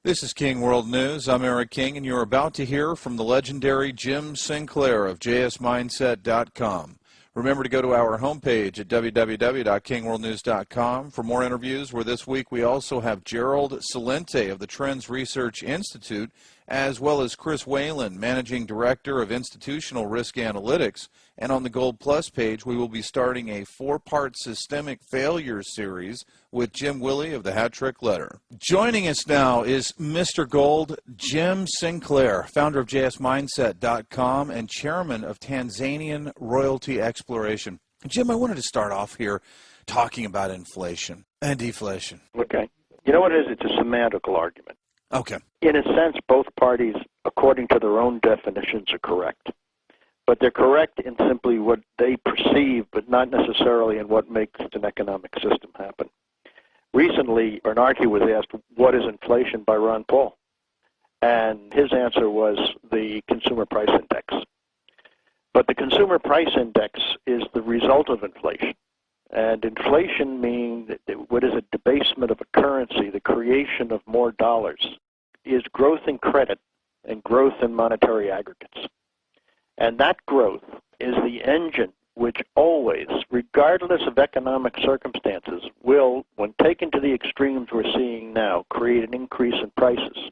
This is King World News. I'm Eric King, and you're about to hear from the legendary Jim Sinclair of jsmindset.com. Remember to go to our homepage at www.kingworldnews.com for more interviews, where this week we also have Gerald Celente of the Trends Research Institute, as well as Chris Whalen, Managing Director of Institutional Risk Analytics. And on the Gold Plus page, we will be starting a 4-part systemic failure series with Jim Willey of the Hat Trick Letter. Joining us now is Mr. Gold, Jim Sinclair, founder of jsmindset.com and chairman of Tanzanian Royalty Exploration. Jim, I wanted to start off here talking about inflation and deflation. Okay. You know what it is? It's a semantical argument. Okay. In a sense, both parties, according to their own definitions, are correct. But they're correct in simply what they perceive, but not necessarily in what makes an economic system happen. Recently, Bernanke was asked, what is inflation, by Ron Paul? And his answer was the Consumer Price Index. But the Consumer Price Index is the result of inflation. And inflation means what is a debasement of a currency, the creation of more dollars, is growth in credit and growth in monetary aggregates. And that growth is the engine which always, regardless of economic circumstances, will, when taken to the extremes we're seeing now, create an increase in prices.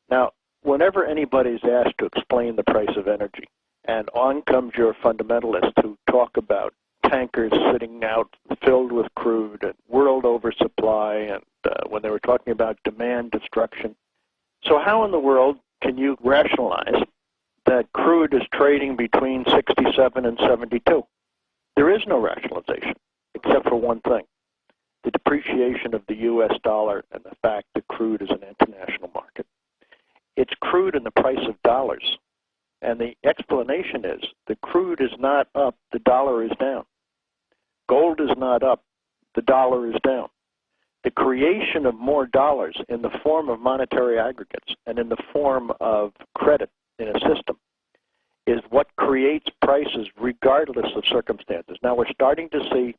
Now, whenever anybody's asked to explain the price of energy, and on comes your fundamentalist who talk about tankers sitting out filled with crude and world oversupply, and when they were talking about demand destruction. So how in the world can you rationalize that crude is trading between 67 and 72? There is no rationalization, except for one thing: the depreciation of the U.S. dollar and the fact that crude is an international market. It's crude and the price of dollars. And the explanation is the crude is not up, the dollar is down. Gold is not up, the dollar is down. The creation of more dollars in the form of monetary aggregates and in the form of credit in a system is what creates prices regardless of circumstances. Now we're starting to see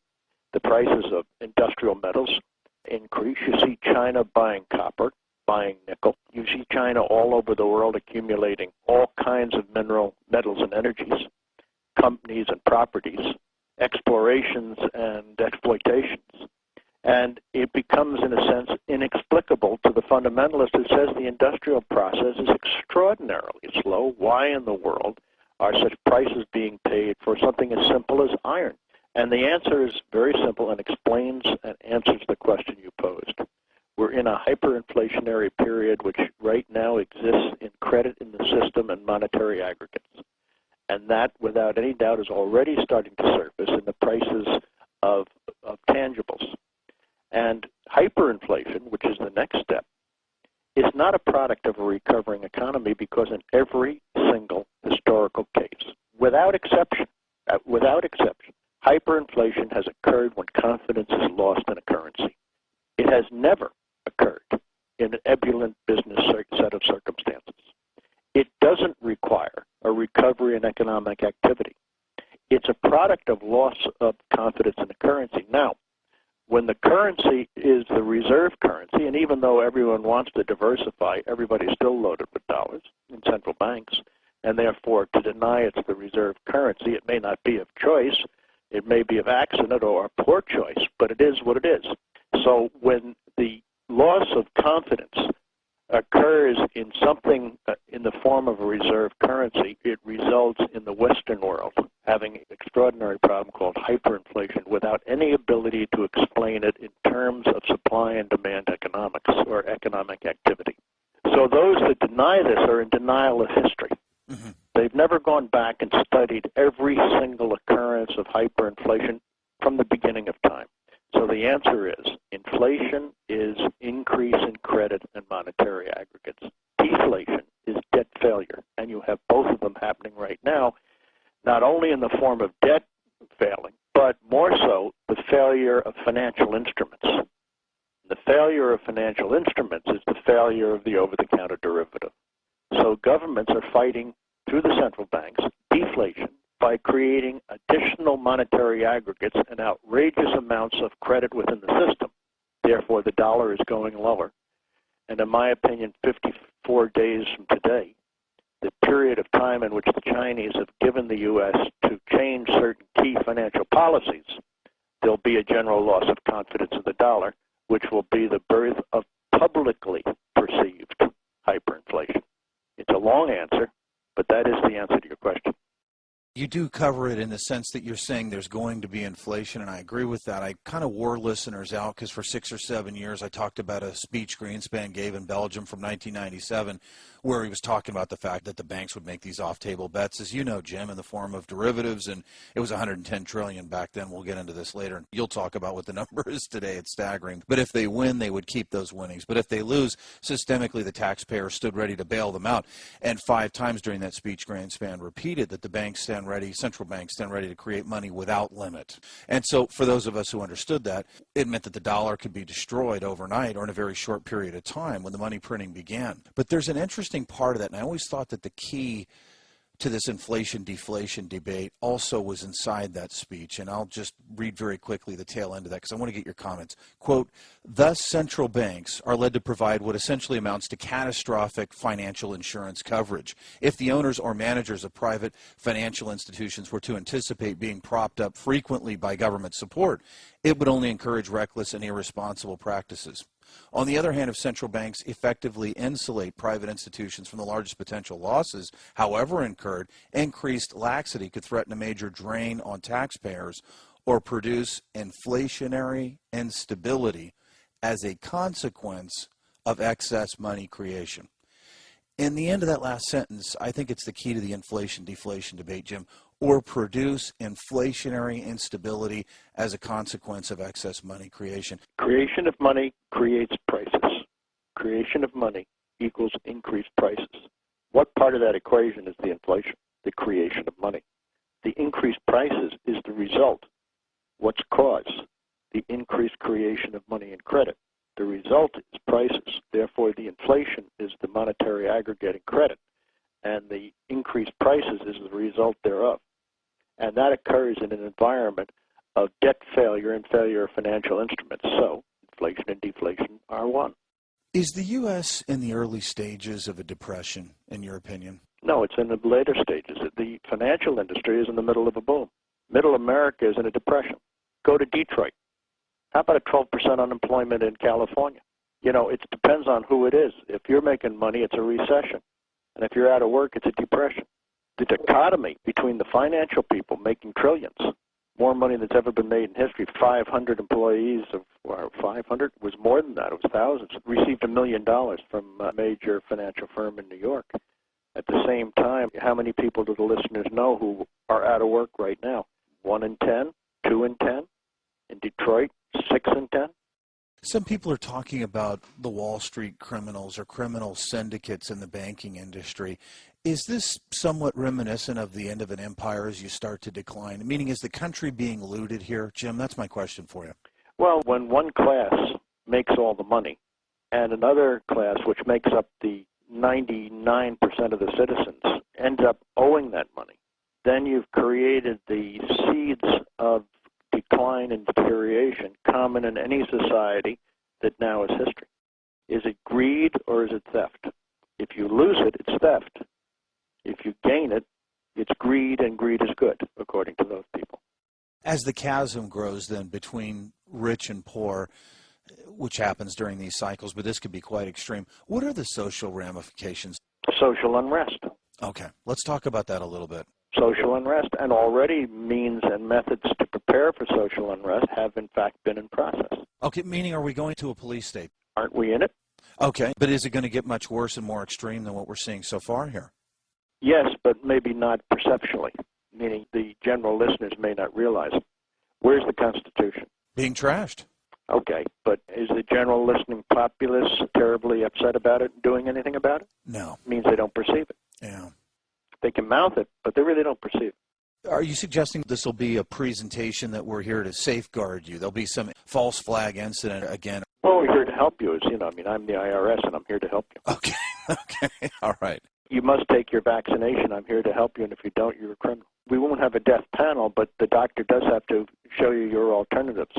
the prices of industrial metals increase. You see China buying copper, buying nickel. You see China all over the world accumulating all kinds of metals and energies, companies and properties, explorations and exploitations. And it becomes, in a sense, inexplicable to the fundamentalist who says the industrial process is extraordinarily slow. Why in the world are such prices being paid for something as simple as iron? And the answer is very simple and explains and answers the question you posed. We're in a hyperinflationary period which right now exists in credit in the system and monetary aggregates. And that, without any doubt, is already starting to surface in the prices of tangibles. And hyperinflation, which is the next step, is not a product of a recovering economy, because in every single historical case, without exception, hyperinflation has occurred when confidence is lost in a currency. It has never occurred in an ebullient business set of circumstances. It doesn't require a recovery in economic activity. It's a product of loss of confidence in the currency. Now, when the currency is the reserve currency, and even though everyone wants to diversify, everybody's still loaded with dollars in central banks, and therefore to deny it's the reserve currency, it may not be of choice, it may be of accident or a poor choice, but it is what it is. So when the loss of confidence occurs in something in the form of a reserve currency, it results in the Western world having an extraordinary problem called hyperinflation without any ability to explain it in terms of supply and demand economics or economic activity. So those that deny this are in denial of history. Mm-hmm. They've never gone back and studied every single occurrence of hyperinflation from the beginning of time. So the answer is inflation is increase in credit and monetary aggregates. Deflation is debt failure, and you have both of them happening right now, not only in the form of debt failing, but more so the failure of financial instruments. The failure of financial instruments is the failure of the over-the-counter derivative. So governments are fighting through the central banks deflation by creating additional monetary aggregates and outrageous amounts of credit within the system. Therefore, the dollar is going lower. And in my opinion, 54 days from today, the period of time in which the Chinese have given the U.S. to change certain key financial policies, there'll be a general loss of confidence in the dollar, which will be the birth of publicly perceived hyperinflation. It's a long answer, but that is the answer to your question. You do cover it in the sense that you're saying there's going to be inflation, and I agree with that. I kind of wore listeners out because for 6 or 7 years I talked about a speech Greenspan gave in Belgium from 1997 where he was talking about the fact that the banks would make these off-table bets, as you know, Jim, in the form of derivatives, and it was $110 trillion back then. We'll get into this later, and you'll talk about what the number is today. It's staggering. But if they win, they would keep those winnings. But if they lose, systemically the taxpayer stood ready to bail them out. And 5 times during that speech, Greenspan repeated that the banks stand ready, central banks stand ready to create money without limit. And so for those of us who understood that, it meant that the dollar could be destroyed overnight or in a very short period of time when the money printing began. But there's an interesting part of that, and I always thought that the key to this inflation-deflation debate also was inside that speech, and I'll just read very quickly the tail end of that because I want to get your comments. Quote, thus central banks are led to provide what essentially amounts to catastrophic financial insurance coverage. If the owners or managers of private financial institutions were to anticipate being propped up frequently by government support, it would only encourage reckless and irresponsible practices. On the other hand, if central banks effectively insulate private institutions from the largest potential losses, however incurred, increased laxity could threaten a major drain on taxpayers or produce inflationary instability as a consequence of excess money creation. In the end of that last sentence, I think it's the key to the inflation-deflation debate, Jim, or produce inflationary instability as a consequence of excess money creation. Creation of money creates prices. Creation of money equals increased prices. What part of that equation is the inflation? The creation of money. The increased prices is the result. What's cause? The increased creation of money and credit. The result is prices. Therefore, the inflation is the monetary aggregating credit, and the increased prices is the result thereof. And that occurs in an environment of debt failure and failure of financial instruments. So inflation and deflation are one. Is the U.S. in the early stages of a depression, in your opinion? No, it's in the later stages. The financial industry is in the middle of a boom. Middle America is in a depression. Go to Detroit. How about a 12% unemployment in California? You know, it depends on who it is. If you're making money, it's a recession. And if you're out of work, it's a depression. The dichotomy between the financial people making trillions, more money that's ever been made in history, 500 employees of, or 500 was more than that. It was thousands. Received $1 million from a major financial firm in New York. At the same time, how many people do the listeners know who are out of work right now? 1 in 10, 2 in 10. In Detroit, 6 in 10. Some people are talking about the Wall Street criminals or criminal syndicates in the banking industry. Is this somewhat reminiscent of the end of an empire as you start to decline? Meaning, is the country being looted here? Jim, that's my question for you. Well, when one class makes all the money and another class, which makes up the 99% of the citizens, ends up owing that money, then you've created the seeds of decline and deterioration common in any society that now is history. Is it greed or is it theft? If you lose it, it's theft. If you gain it, it's greed, and greed is good, according to those people. As the chasm grows then between rich and poor, which happens during these cycles, but this could be quite extreme, what are the social ramifications? Social unrest. Okay, let's talk about that a little bit. Social unrest, and already means and methods to prepare for social unrest have in fact been in process. Okay, meaning are we going to a police state? Aren't we in it? Okay, but is it going to get much worse and more extreme than what we're seeing so far here? Yes, but maybe not perceptually, meaning the general listeners may not realize it. Where's the Constitution? Being trashed. Okay, but is the general listening populace terribly upset about it and doing anything about it? No. It means they don't perceive it. Yeah. They can mouth it, but they really don't perceive it. Are you suggesting this will be a presentation that we're here to safeguard you? There'll be some false flag incident again? Well, we're here to help you. I'm the IRS, and I'm here to help you. Okay, okay, all right. You must take your vaccination. I'm here to help you, and if you don't, you're a criminal. We won't have a death panel, but the doctor does have to show you your alternatives.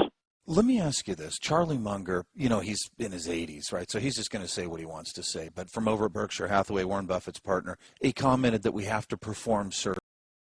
Let me ask you this. Charlie Munger, he's in his 80s, right? So he's just going to say what he wants to say. But from over at Berkshire Hathaway, Warren Buffett's partner, he commented that we have to perform surveys